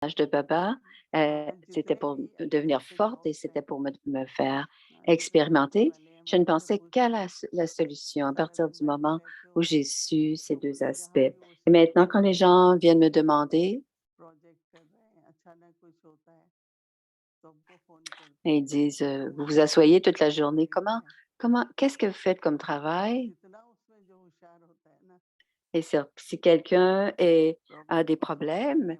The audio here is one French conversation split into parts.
de Baba, c'était pour devenir forte et c'était pour me faire expérimenter. Je ne pensais qu'à la solution à partir du moment où j'ai su ces 2 aspects. Et maintenant, quand les gens viennent me demander et ils disent, «Vous vous asseyez toute la journée, qu'est-ce que vous faites comme travail?» Et si quelqu'un a des problèmes,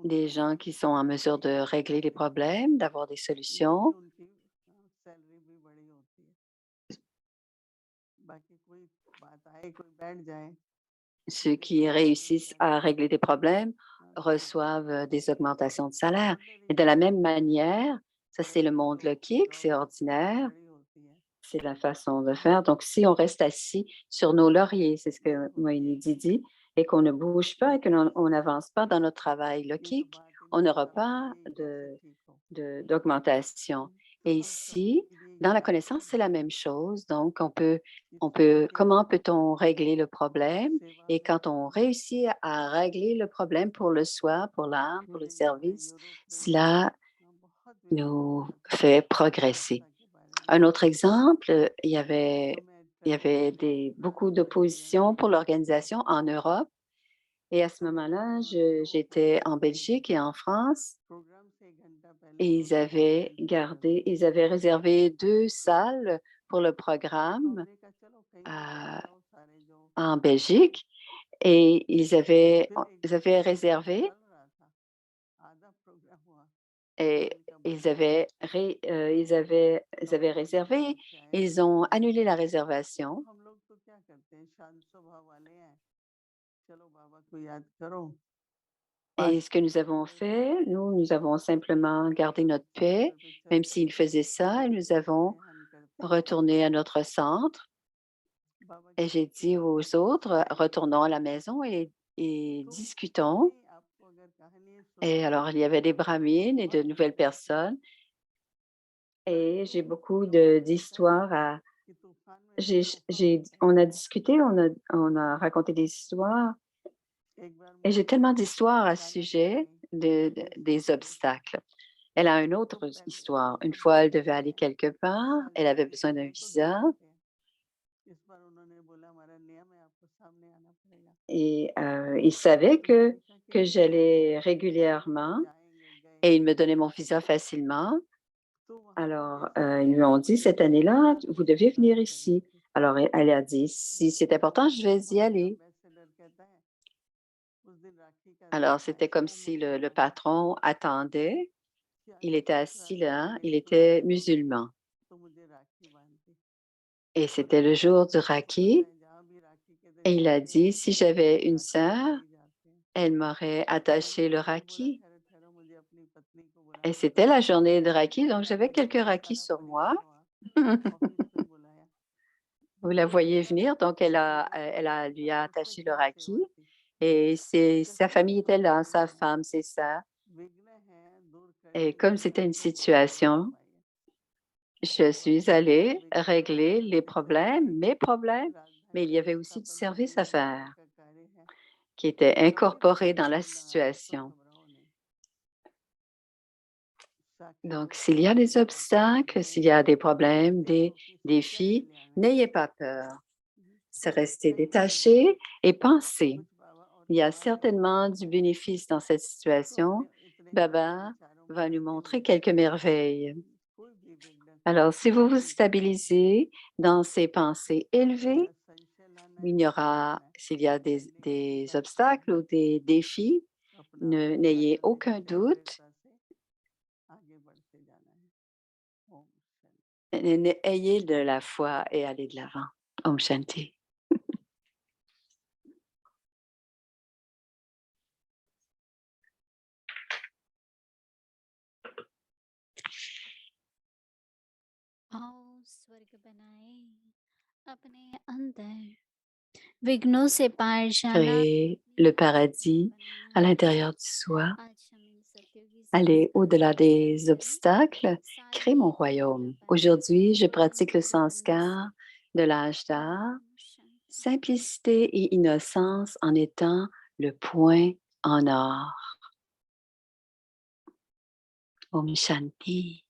des gens qui sont en mesure de régler les problèmes, d'avoir des solutions, ceux qui réussissent à régler des problèmes reçoivent, des augmentations de salaire et de la même manière, ça c'est le monde logique, c'est ordinaire, c'est la façon de faire. Donc si on reste assis sur nos lauriers, c'est ce que Moïse dit et qu'on ne bouge pas et que on n'avance pas dans notre travail logique, on n'aura pas d'augmentation. Et ici, dans la connaissance, c'est la même chose. Donc, comment peut-on régler le problème? Et quand on réussit à régler le problème pour le soi, pour l'âme, pour le service, cela nous fait progresser. Un autre exemple, il y avait beaucoup d'opposition pour l'organisation en Europe. Et à ce moment-là, j'étais en Belgique et en France et ils avaient réservé 2 salles pour le programme, à en Belgique et ils avaient réservé et ils avaient réservé. Ils ont annulé la réservation et ce que nous avons fait, nous avons simplement gardé notre paix, même s'ils faisaient ça et nous avons retourné à notre centre. Et j'ai dit aux autres: «Retournons à la maison et discutons». Et alors, il y avait des brahmines et de nouvelles personnes et j'ai beaucoup d'histoires à j'ai on a discuté, on a raconté des histoires et j'ai tellement d'histoires à ce sujet des obstacles. Elle a une autre histoire. Une fois, elle devait aller quelque part, elle avait besoin d'un visa et il savait que j'allais régulièrement et il me donnait mon visa facilement. Alors, ils lui ont dit: «Cette année-là, vous devez venir ici». Alors elle a dit: «Si c'est important, je vais y aller». Alors, c'était comme si le patron attendait. Il était assis là, il était musulman et c'était le jour du Raki et il a dit: «Si j'avais une sœur, elle m'aurait attaché le Raki» et c'était la journée de Raki, donc j'avais quelques Rakis sur moi. Vous la voyez venir, donc lui a attaché le Raki et sa famille était là, sa femme, ses sœurs et comme c'était une situation, je suis allée régler mes problèmes, mais il y avait aussi du service à faire qui était incorporé dans la situation. Donc, s'il y a des obstacles, s'il y a des problèmes, des défis, n'ayez pas peur. C'est rester détaché et penser. Il y a certainement du bénéfice dans cette situation. Baba va nous montrer quelques merveilles. Alors, si vous vous stabilisez dans ces pensées élevées, s'il y a des obstacles ou des défis, n'ayez aucun doute, ayez de la foi et allez de l'avant. Om Shanti. आओ स्वर्ग बनाए अपने अंदर विघ्नों से पार जाना Créer अपनी le मंजिल paradis à बनाए l'intérieur du soi, आज हम इन सतयुगी aller संस्कारों au-delà के des जरिए obstacles, créer mon सादगी को royaume. अपनाएं Aujourd'hui, je pratique le Om sanskar Shanti de l'âge d'art, Om Shanti simplicité et innocence en étant le point en or. Om Shanti.